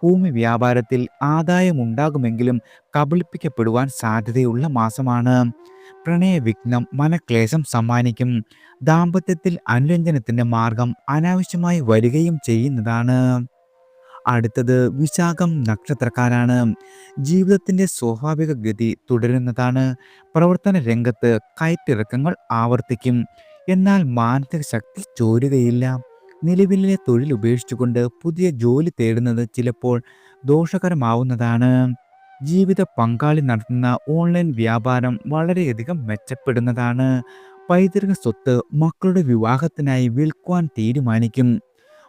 ഭൂമി വ്യാപാരത്തിൽ ആദായമുണ്ടാകുമെങ്കിലും കബളിപ്പിക്കപ്പെടുവാൻ സാധ്യതയുള്ള മാസമാണ്. പ്രണയവിഘ്നം മനക്ലേശം സമ്മാനിക്കും. ദാമ്പത്യത്തിൽ അനുരഞ്ജനത്തിൻ്റെ മാർഗം അനാവശ്യമായി വരികയും ചെയ്യുന്നതാണ്. അടുത്തത് വിശാഖം നക്ഷത്രക്കാരാണ്. ജീവിതത്തിൻ്റെ സ്വാഭാവിക ഗതി തുടരുന്നതാണ്. പ്രവർത്തന രംഗത്ത് കയറ്റിറക്കങ്ങൾ ആവർത്തിക്കും. എന്നാൽ മാനസിക ശക്തി ചോരുകയില്ല. നിലവിലെ തൊഴിൽ ഉപേക്ഷിച്ചുകൊണ്ട് പുതിയ ജോലി തേടുന്നത് ചിലപ്പോൾ ദോഷകരമാവുന്നതാണ്. ജീവിത പങ്കാളി നടത്തുന്ന ഓൺലൈൻ വ്യാപാരം വളരെയധികം മെച്ചപ്പെടുന്നതാണ്. പൈതൃക സ്വത്ത് മക്കളുടെ വിവാഹത്തിനായി വിൽക്കുവാൻ തീരുമാനിക്കും.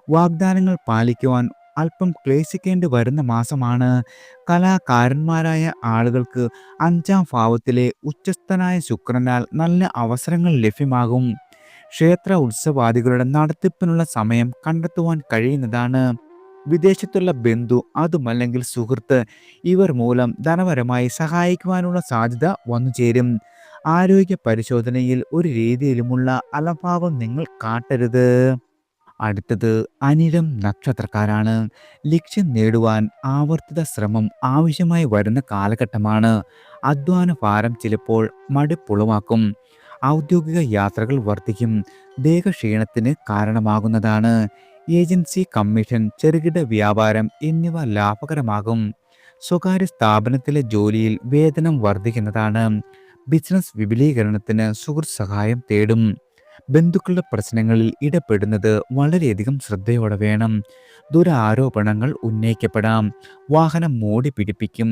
വാഗ്ദാനങ്ങൾ പാലിക്കുവാൻ അല്പം ക്ലേശിക്കേണ്ടി വരുന്ന മാസമാണ്. കലാകാരന്മാരായ ആളുകൾക്ക് അഞ്ചാം ഭാവത്തിലെ ഉച്ചസ്ഥനായ ശുക്രനാൽ നല്ല അവസരങ്ങൾ ലഭ്യമാകും. ക്ഷേത്ര ഉത്സവാദികളുടെ നടത്തിപ്പിനുള്ള സമയം കണ്ടെത്തുവാൻ കഴിയുന്നതാണ്. വിദേശത്തുള്ള ബന്ധു അതുമല്ലെങ്കിൽ സുഹൃത്ത് ഇവർ മൂലം ധനപരമായി സഹായിക്കുവാനുള്ള സാധ്യത വന്നുചേരും. ആരോഗ്യ പരിശോധനയിൽ ഒരു രീതിയിലുമുള്ള അലംഭാവം നിങ്ങൾ കാട്ടരുത്. അടുത്തത് അനിഴം നക്ഷത്രക്കാരാണ്. ലക്ഷ്യം നേടുവാൻ ആവർത്തിത ശ്രമം ആവശ്യമായി വരുന്ന കാലഘട്ടമാണ്. അധ്വാന ഭാരം ചിലപ്പോൾ മടുപ്പുളവാക്കും. ഔദ്യോഗിക യാത്രകൾ വർദ്ധിക്കും. ദേഹക്ഷീണത്തിന് കാരണമാകുന്നതാണ്. ഏജൻസി, കമ്മീഷൻ, ചെറുകിട വ്യാപാരം എന്നിവ ലാഭകരമാകും. സ്വകാര്യ സ്ഥാപനത്തിലെ ജോലിയിൽ വേതനം വർദ്ധിക്കുന്നതാണ്. ബിസിനസ് വിപുലീകരണത്തിന് സുഹൃത്ത് സഹായം തേടും. ബന്ധുക്കളുടെ പ്രശ്നങ്ങളിൽ ഇടപെടുന്നത് വളരെയധികം ശ്രദ്ധയോടെ വേണം. ദുരാരോപണങ്ങൾ ഉന്നയിക്കപ്പെടാം. വാഹനം മോടി പിടിപ്പിക്കും.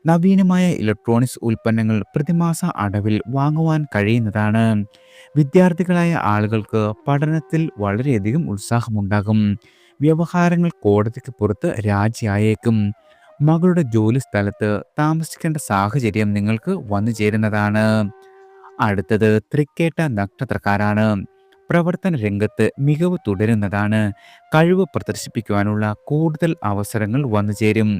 നവീനമായ ഇലക്ട്രോണിക്സ് ഉൽപ്പന്നങ്ങൾ പ്രതിമാസ അടവിൽ വാങ്ങുവാൻ കഴിയുന്നതാണ്. വിദ്യാർത്ഥികളായ ആളുകൾക്ക് പഠനത്തിൽ വളരെയധികം ഉത്സാഹമുണ്ടാകും. വ്യവഹാരങ്ങൾ കോടതിക്ക് പുറത്ത് രാജിയായേക്കും. മകളുടെ ജോലി സ്ഥലത്ത് താമസിക്കേണ്ട സാഹചര്യം നിങ്ങൾക്ക് വന്നു ചേരുന്നതാണ്. അടുത്തത് തൃക്കേട്ട നക്ഷത്രക്കാരാണ്. പ്രവർത്തന രംഗത്ത് മികവ് തുടരുന്നതാണ്. കഴിവ് പ്രദർശിപ്പിക്കുവാനുള്ള കൂടുതൽ അവസരങ്ങൾ വന്നുചേരും.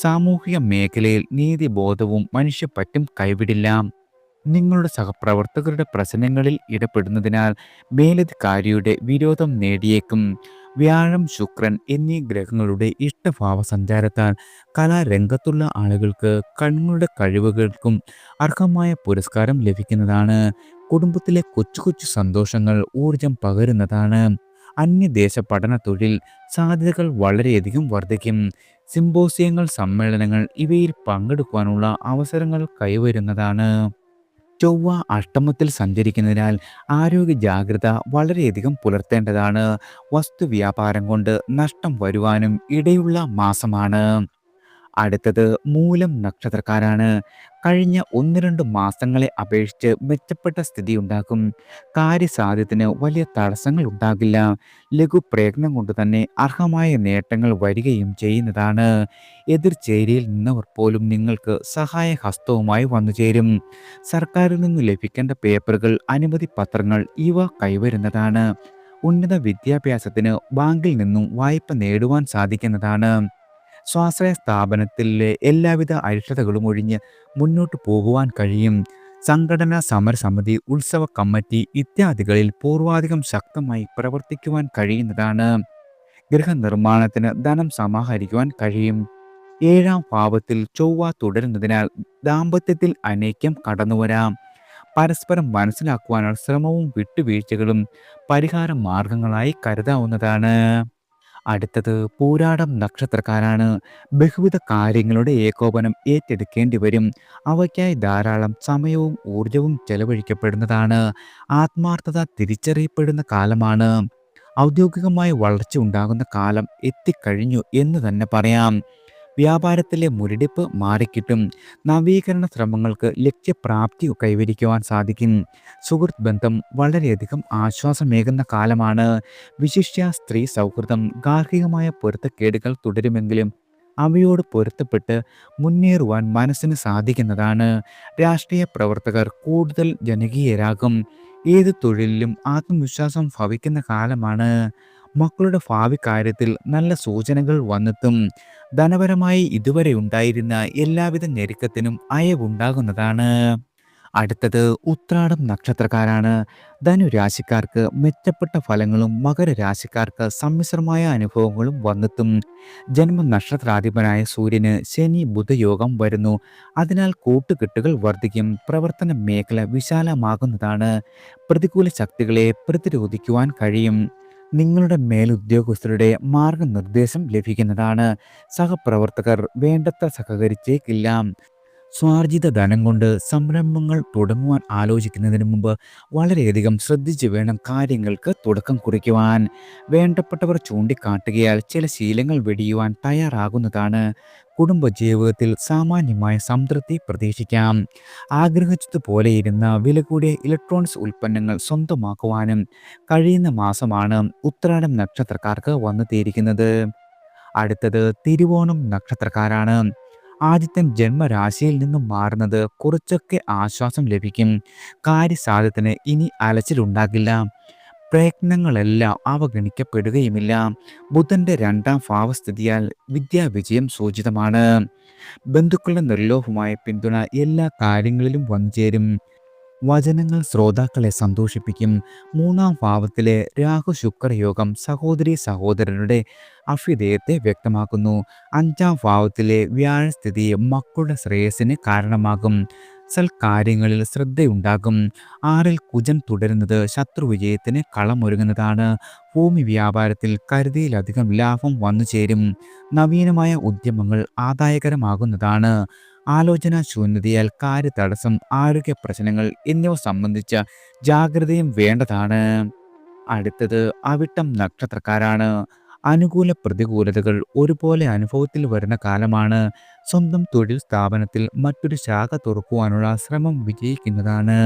സാമൂഹിക മേഖലയിൽ നീതിബോധവും മനുഷ്യപ്പറ്റും കൈവിടില്ല. നിങ്ങളുടെ സഹപ്രവർത്തകരുടെ പ്രശ്നങ്ങളിൽ ഇടപെടുന്നതിനാൽ മേലധികാരിയുടെ വിരോധം നേടിയേക്കും. വ്യാഴം, ശുക്രൻ എന്നീ ഗ്രഹങ്ങളുടെ ഇഷ്ടഭാവ സഞ്ചാരത്താൽ കലാരംഗത്തുള്ള ആളുകൾക്ക് കണ്ണുകളുടെ കഴിവുകൾക്കും അർഹമായ പുരസ്കാരം ലഭിക്കുന്നതാണ്. കുടുംബത്തിലെ കൊച്ചു കൊച്ചു സന്തോഷങ്ങൾ ഊർജം പകരുന്നതാണ്. അന്യദേശ പഠന തൊഴിൽ സാധ്യതകൾ വളരെയധികം വർദ്ധിക്കും. സിംബോസിയങ്ങൾ, സമ്മേളനങ്ങൾ ഇവയിൽ പങ്കെടുക്കുവാനുള്ള അവസരങ്ങൾ കൈവരുന്നതാണ്. ചൊവ്വ അഷ്ടമത്തിൽ സഞ്ചരിക്കുന്നതിനാൽ ആരോഗ്യ ജാഗ്രത വളരെയധികം പുലർത്തേണ്ടതാണ്. വസ്തുവ്യാപാരം കൊണ്ട് നഷ്ടം വരുവാനും ഇടയുള്ള മാസമാണ്. അടുത്തത് മൂലം നക്ഷത്രക്കാരാണ്. കഴിഞ്ഞ 1-2 മാസങ്ങളെ അപേക്ഷിച്ച് മെച്ചപ്പെട്ട സ്ഥിതി ഉണ്ടാക്കും. കാര്യസാധ്യത്തിന് വലിയ തടസ്സങ്ങൾ ഉണ്ടാകില്ല. ലഘുപ്രയത്നം കൊണ്ട് തന്നെ അർഹമായ നേട്ടങ്ങൾ വരികയും ചെയ്യുന്നതാണ്. എതിർചേരിയിൽ നിന്നവർ പോലും നിങ്ങൾക്ക് സഹായഹസ്തവുമായി വന്നുചേരും. സർക്കാരിൽ നിന്ന് ലഭിക്കേണ്ട പേപ്പറുകൾ, അനുമതി പത്രങ്ങൾ ഇവ കൈവരുന്നതാണ്. ഉന്നത വിദ്യാഭ്യാസത്തിന് ബാങ്കിൽ നിന്നും വായ്പ നേടുവാൻ സാധിക്കുന്നതാണ്. സ്വാശ്രയ സ്ഥാപനത്തിലെ എല്ലാവിധ അരിഷ്ടതകളും ഒഴിഞ്ഞ് മുന്നോട്ട് പോകുവാൻ കഴിയും. സംഘടന, സമരസമിതി, ഉത്സവ കമ്മിറ്റി ഇത്യാദികളിൽ പൂർവാധികം ശക്തമായി പ്രവർത്തിക്കുവാൻ കഴിയുന്നതാണ്. ഗൃഹനിർമ്മാണത്തിന് ധനം സമാഹരിക്കുവാൻ കഴിയും. 7-ാം ഭാവത്തിൽ ചൊവ്വ തുടരുന്നതിനാൽ ദാമ്പത്യത്തിൽ അനൈക്യം കടന്നുവരാം. പരസ്പരം മനസ്സിലാക്കുവാനുള്ള ശ്രമവും വിട്ടുവീഴ്ചകളും പരിഹാര മാർഗങ്ങളായി കരുതാവുന്നതാണ്. അടുത്തത് പൂരാടം നക്ഷത്രക്കാരാണ്. ബഹുവിധ കാര്യങ്ങളുടെ ഏകോപനം ഏറ്റെടുക്കേണ്ടി വരും. അവയ്ക്കായി ധാരാളം സമയവും ഊർജവും ചെലവഴിക്കപ്പെടുന്നതാണ്. ആത്മാർത്ഥത തിരിച്ചറിയപ്പെടുന്ന കാലമാണ്. ഔദ്യോഗികമായി വളർച്ച ഉണ്ടാകുന്ന കാലം എത്തിക്കഴിഞ്ഞു എന്ന് തന്നെ പറയാം. വ്യാപാരത്തിലെ മുരടിപ്പ് മാറിക്കിട്ടും. നവീകരണ ശ്രമങ്ങൾക്ക് ലക്ഷ്യപ്രാപ്തി കൈവരിക്കുവാൻ സാധിക്കും. സുഹൃത്ത് ബന്ധം വളരെയധികം ആശ്വാസമേകുന്ന കാലമാണ്. വിശിഷ്യ സ്ത്രീ സൗഹൃദം, ഗാർഹികമായ പൊരുത്തക്കേടുകൾ തുടരുമെങ്കിലും അവയോട് പൊരുത്തപ്പെട്ട് മുന്നേറുവാൻ മനസ്സിന് സാധിക്കുന്നതാണ്. രാഷ്ട്രീയ പ്രവർത്തകർ കൂടുതൽ ജനകീയരാകും. ഏത് തൊഴിലിലും ആത്മവിശ്വാസം ഭവിക്കുന്ന കാലമാണ്. മക്കളുടെ ഭാവി കാര്യത്തിൽ നല്ല സൂചനകൾ വന്നെത്തും. ധനപരമായി ഇതുവരെ ഉണ്ടായിരുന്ന എല്ലാവിധ ഞെരുക്കത്തിനും അയവുണ്ടാകുന്നതാണ്. അടുത്തത് ഉത്രാടം നക്ഷത്രക്കാരാണ്. ധനുരാശിക്കാർക്ക് മെച്ചപ്പെട്ട ഫലങ്ങളും മകരരാശിക്കാർക്ക് സമ്മിശ്രമായ അനുഭവങ്ങളും വന്നെത്തും. ജന്മനക്ഷത്രാധിപനായ സൂര്യന് ശനി ബുധയോഗം വരുന്നു. അതിനാൽ കൂട്ടുകെട്ടുകൾ വർദ്ധിക്കും. പ്രവർത്തന മേഖല വിശാലമാകുന്നതാണ്. പ്രതികൂല ശക്തികളെ പ്രതിരോധിക്കുവാൻ കഴിയും. നിങ്ങളുടെ മേലുദ്യോഗസ്ഥരുടെ മാർഗനിർദ്ദേശം ലഭിക്കുന്നതാണ്. സഹപ്രവർത്തകർ വേണ്ടത്ര സഹകരിച്ചേക്കില്ല. സ്വാർജിത ധനം കൊണ്ട് സംരംഭങ്ങൾ തുടങ്ങുവാൻ ആലോചിക്കുന്നതിന് മുമ്പ് വളരെയധികം ശ്രദ്ധിച്ചു വേണം കാര്യങ്ങൾക്ക് തുടക്കം കുറിക്കുവാൻ. വേണ്ടപ്പെട്ടവർ ചൂണ്ടിക്കാട്ടുകയാൽ ചില ശീലങ്ങൾ വെടിയുവാൻ തയ്യാറാകുന്നതാണ്. കുടുംബജീവിതത്തിൽ സാമാന്യമായ സംതൃപ്തി പ്രതീക്ഷിക്കാം. ആഗ്രഹിച്ചതുപോലെ ഇരുന്ന വില കൂടിയ ഇലക്ട്രോണിക്സ് ഉൽപ്പന്നങ്ങൾ സ്വന്തമാക്കുവാനും കഴിയുന്ന മാസമാണ് ഉത്രാടം നക്ഷത്രക്കാർക്ക് വന്നു തീരിക്കുന്നത്. അടുത്തത് തിരുവോണം നക്ഷത്രക്കാരാണ്. ആദിത്യൻ ജന്മരാശിയിൽ നിന്നും മാറുന്നത് കുറച്ചൊക്കെ ആശ്വാസം ലഭിക്കും. കാര്യസാധ്യത്തിന് ഇനി അലച്ചിലുണ്ടാകില്ല. പ്രയത്നങ്ങളെല്ലാം അവഗണിക്കപ്പെടുകയുമില്ല. ബുധന്റെ രണ്ടാം ഭാവസ്ഥിതിയാൽ വിദ്യാവിജയം സൂചിതമാണ്. ബന്ധുക്കളുടെ നിർലോഭമായ പിന്തുണ എല്ലാ കാര്യങ്ങളിലും വന്നുചേരും. വചനങ്ങൾ ശ്രോതാക്കളെ സന്തോഷിപ്പിക്കും. മൂന്നാം ഭാവത്തിലെ രാഹു ശുക്ര യോഗം സഹോദരീ സഹോദരരുടെ അഭ്യുദയത്തെ വ്യക്തമാക്കുന്നു. അഞ്ചാം ഭാവത്തിലെ വ്യാഴസ്ഥിതി മക്കളുടെ ശ്രേയസ്സിന് കാരണമാകും. സൽക്കാര്യങ്ങളിൽ ശ്രദ്ധയുണ്ടാകും. ആറിൽ കുജൻ തുടരുന്നത് ശത്രുവിജയത്തിന് കളമൊരുങ്ങുന്നതാണ്. ഭൂമി വ്യാപാരത്തിൽ കരുതിയിലധികം ലാഭം വന്നു ചേരും. നവീനമായ ഉദ്യമങ്ങൾ ആദായകരമാകുന്നതാണ്. ആലോചനാ ശൂന്യതയാൽ കാര്യതടസ്സം, ആരോഗ്യ പ്രശ്നങ്ങൾ എന്നിവ സംബന്ധിച്ച ജാഗ്രതയും വേണ്ടതാണ്. അടുത്തത് അവിട്ടം നക്ഷത്രക്കാരാണ്. അനുകൂല പ്രതികൂലതകൾ ഒരുപോലെ അനുഭവത്തിൽ വരുന്ന കാലമാണ്. സ്വന്തം തൊഴിൽ സ്ഥാപനത്തിൽ മറ്റൊരു ശാഖ തുറക്കുവാനുള്ള ശ്രമം വിജയിക്കുന്നതാണ്.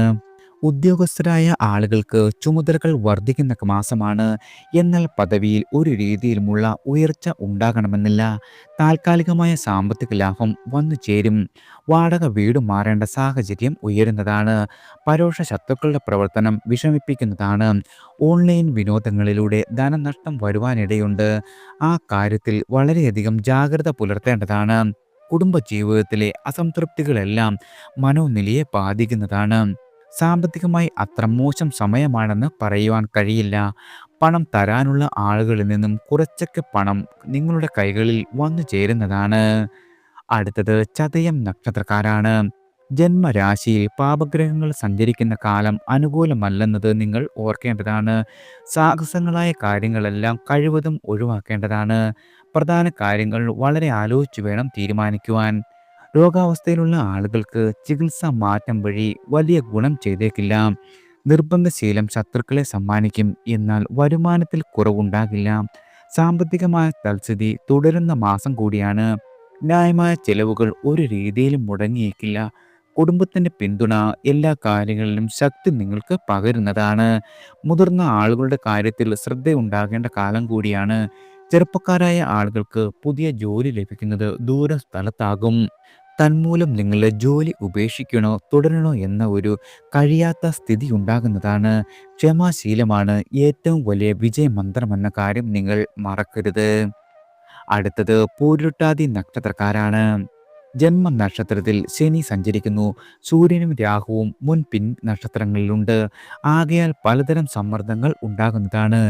ഉദ്യോഗസ്ഥരായ ആളുകൾക്ക് ചുമതലകൾ വർദ്ധിക്കുന്ന മാസമാണ്. എന്നാൽ പദവിയിൽ ഒരു രീതിയിലുമുള്ള ഉയർച്ച ഉണ്ടാകണമെന്നില്ല. താൽക്കാലികമായ സാമ്പത്തിക ലാഭം വന്നു ചേരും. വാടക വീട് മാറേണ്ട സാഹചര്യം ഉയരുന്നതാണ്. പരോക്ഷ ശത്രുക്കളുടെ പ്രവർത്തനം വിഷമിപ്പിക്കുന്നതാണ്. ഓൺലൈൻ വിനോദങ്ങളിലൂടെ ധനനഷ്ടം വരുവാനിടയുണ്ട്. ആ കാര്യത്തിൽ വളരെയധികം ജാഗ്രത പുലർത്തേണ്ടതാണ്. കുടുംബജീവിതത്തിലെ അസംതൃപ്തികളെല്ലാം മനോനിലയെ ബാധിക്കുന്നതാണ്. സാമ്പത്തികമായി അത്ര മോശം സമയമാണെന്ന് പറയുവാൻ കഴിയില്ല. പണം തരാനുള്ള ആളുകളിൽ നിന്നും കുറച്ചൊക്കെ പണം നിങ്ങളുടെ കൈകളിൽ വന്നു ചേരുന്നതാണ്. അടുത്തത് ചതയം നക്ഷത്രക്കാരാണ്. ജന്മരാശിയിൽ പാപഗ്രഹങ്ങൾ സഞ്ചരിക്കുന്ന കാലം അനുകൂലമല്ലെന്നത് നിങ്ങൾ ഓർക്കേണ്ടതാണ്. സാഹസങ്ങളായ കാര്യങ്ങളെല്ലാം കഴിവതും ഒഴിവാക്കേണ്ടതാണ്. പ്രധാന കാര്യങ്ങൾ വളരെ ആലോചിച്ചു വേണം തീരുമാനിക്കുവാൻ. രോഗാവസ്ഥയിലുള്ള ആളുകൾക്ക് ചികിത്സ മാറ്റം വഴി വലിയ ഗുണം ചെയ്തേക്കില്ല. നിർബന്ധശീലം ശത്രുക്കളെ സമ്മാനിക്കും. എന്നാൽ വരുമാനത്തിൽ കുറവുണ്ടാകില്ല. സാമ്പത്തികമായ തൽസ്ഥിതി തുടരുന്ന മാസം കൂടിയാണ്. ന്യായമായ ചെലവുകൾ ഒരു രീതിയിലും മുടങ്ങിയേക്കില്ല. കുടുംബത്തിൻ്റെ പിന്തുണ എല്ലാ കാര്യങ്ങളിലും ശക്തി നിങ്ങൾക്ക് പകരുന്നതാണ്. മുതിർന്ന ആളുകളുടെ കാര്യത്തിൽ ശ്രദ്ധയുണ്ടാകേണ്ട കാലം കൂടിയാണ്. ചെറുപ്പക്കാരായ ആളുകൾക്ക് പുതിയ ജോലി ലഭിക്കുന്നത് ദൂര സ്ഥലത്താകും. തന്മൂലം നിങ്ങളുടെ ജോലി ഉപേക്ഷിക്കണോ തുടരണോ എന്ന ഒരു കഴിയാത്ത സ്ഥിതി ഉണ്ടാകുന്നതാണ്. ക്ഷമാശീലമാണ് ഏറ്റവും വലിയ വിജയമന്ത്രമെന്ന കാര്യം നിങ്ങൾ മറക്കരുത്. അടുത്തത് പൂരുരുട്ടാതി നക്ഷത്രക്കാരാണ്. ജന്മനക്ഷത്രത്തിൽ ശനി സഞ്ചരിക്കുന്നു. സൂര്യനും രാഹുവും മുൻപിൻ നക്ഷത്രങ്ങളിലുണ്ട്. ആകയാൽ പലതരം സമ്മർദ്ദങ്ങൾ ഉണ്ടാകുന്നതാണ്.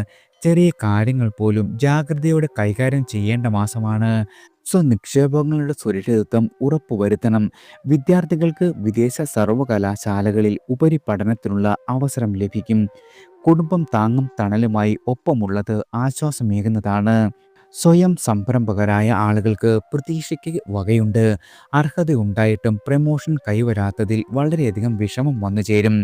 ചെറിയ കാര്യങ്ങൾ പോലും ജാഗ്രതയോടെ കൈകാര്യം ചെയ്യേണ്ട മാസമാണ്. സ്വനിക്ഷേപങ്ങളുടെ സുരക്ഷിതത്വം ഉറപ്പുവരുത്തണം. വിദ്യാർത്ഥികൾക്ക് വിദേശ സർവകലാശാലകളിൽ ഉപരിപഠനത്തിനുള്ള അവസരം ലഭിക്കും. കുടുംബം താങ്ങും തണലുമായി ഒപ്പമുള്ളത് ആശ്വാസമേകുന്നതാണ്. സ്വയം സംരംഭകരായ ആളുകൾക്ക് പ്രതീക്ഷയ്ക്ക് വകയുണ്ട്. അർഹതയുണ്ടായിട്ടും പ്രമോഷൻ കൈവരാത്തതിൽ വളരെയധികം വിഷമം വന്നു ചേരും.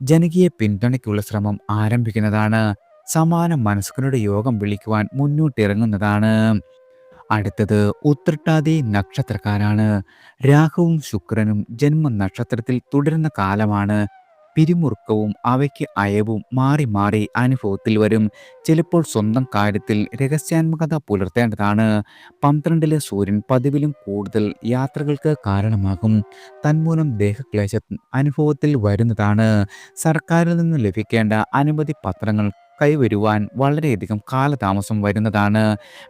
ജനകീയ പിന്തുണയ്ക്കുള്ള ശ്രമം ആരംഭിക്കുന്നതാണ്. സമാന മനസ്കരുടെ യോഗം വിളിക്കുവാൻ മുന്നോട്ടിറങ്ങുന്നതാണ്. അടുത്തത് ഉത്രട്ടാതി നക്ഷത്രക്കാരാണ്. രാഹുവും ശുക്രനും ജന്മനക്ഷത്രത്തിൽ തുടരുന്ന കാലമാണ്. പിരിമുറുക്കവും അവയ്ക്ക് അയവും മാറി മാറി അനുഭവത്തിൽ വരും. ചിലപ്പോൾ സ്വന്തം കാര്യത്തിൽ രഹസ്യാത്മകത പുലർത്തേണ്ടതാണ്. 12-ലെ സൂര്യൻ പതിവിലും കൂടുതൽ യാത്രകൾക്ക് കാരണമാകും. തന്മൂലം ദേഹക്ലേശം അനുഭവത്തിൽ വരുന്നതാണ്. സർക്കാരിൽ നിന്ന് ലഭിക്കേണ്ട അനുമതി പത്രങ്ങൾ കൈവരുവാൻ വളരെയധികം കാലതാമസം വരുന്നതാണ്.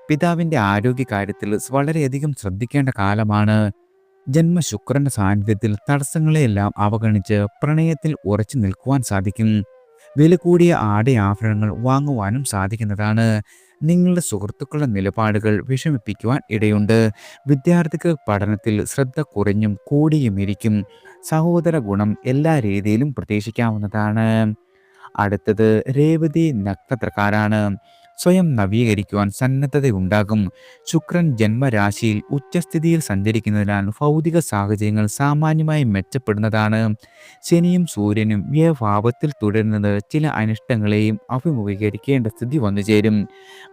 പിതാവിൻ്റെ ആരോഗ്യകാര്യത്തിൽ വളരെയധികം ശ്രദ്ധിക്കേണ്ട കാലമാണ്. ജന്മശുക്രന്റെ സാന്നിധ്യത്തിൽ തടസ്സങ്ങളെയെല്ലാം അവഗണിച്ച് പ്രണയത്തിൽ ഉറച്ചു നിൽക്കുവാൻ സാധിക്കും. വില കൂടിയ ആഭരണങ്ങൾ വാങ്ങുവാനും സാധിക്കുന്നതാണ്. നിങ്ങളുടെ സുഹൃത്തുക്കളുടെ നിലപാടുകൾ വിഷമിപ്പിക്കുവാൻ ഇടയുണ്ട്. വിദ്യാർത്ഥിക്ക് പഠനത്തിൽ ശ്രദ്ധ കുറഞ്ഞും കൂടിയുമിരിക്കും. സഹോദര ഗുണം എല്ലാ രീതിയിലും പ്രതീക്ഷിക്കാവുന്നതാണ്. അടുത്തത് രേവതി നക്ഷത്രക്കാരാണ്. സ്വയം നവീകരിക്കുവാൻ സന്നദ്ധതയുണ്ടാകും. ശുക്രൻ ജന്മരാശിയിൽ ഉച്ചസ്ഥിതിയിൽ സഞ്ചരിക്കുന്നതിനാൽ ഭൗതിക സാഹചര്യങ്ങൾ സാമാന്യമായി മെച്ചപ്പെടുന്നതാണ്. ശനിയും സൂര്യനും വ്യയഭാവത്തിൽ തുടരുന്നത് ചില അനിഷ്ടങ്ങളെയും അഭിമുഖീകരിക്കേണ്ട സ്ഥിതി വന്നു ചേരും.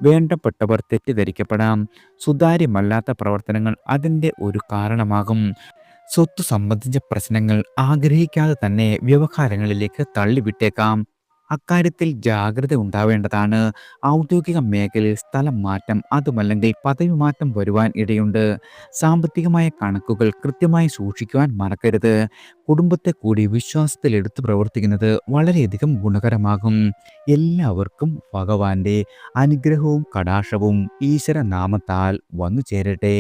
വേണ്ടപ്പെട്ടവർ തെറ്റിദ്ധരിക്കപ്പെടാം. സുതാര്യമല്ലാത്ത പ്രവർത്തനങ്ങൾ അതിൻ്റെ ഒരു കാരണമാകും. സ്വത്ത് സംബന്ധിച്ച പ്രശ്നങ്ങൾ ആഗ്രഹിക്കാതെ തന്നെ വ്യവഹാരങ്ങളിലേക്ക് തള്ളിവിട്ടേക്കാം. അക്കാര്യത്തിൽ ജാഗ്രത ഉണ്ടാവേണ്ടതാണ്. ഔദ്യോഗിക മേഖലയിൽ സ്ഥലം മാറ്റം അതുമല്ലെങ്കിൽ പദവി മാറ്റം വരുവാൻ ഇടയുണ്ട്. സാമ്പത്തികമായ കണക്കുകൾ കൃത്യമായി സൂക്ഷിക്കുവാൻ മറക്കരുത്. കുടുംബത്തെ കൂടി വിശ്വാസത്തിലെടുത്ത് പ്രവർത്തിക്കുന്നത് വളരെയധികം ഗുണകരമാകും. എല്ലാവർക്കും ഭഗവാന്റെ അനുഗ്രഹവും കടാക്ഷവും ഈശ്വര നാമത്താൽ വന്നു ചേരട്ടെ.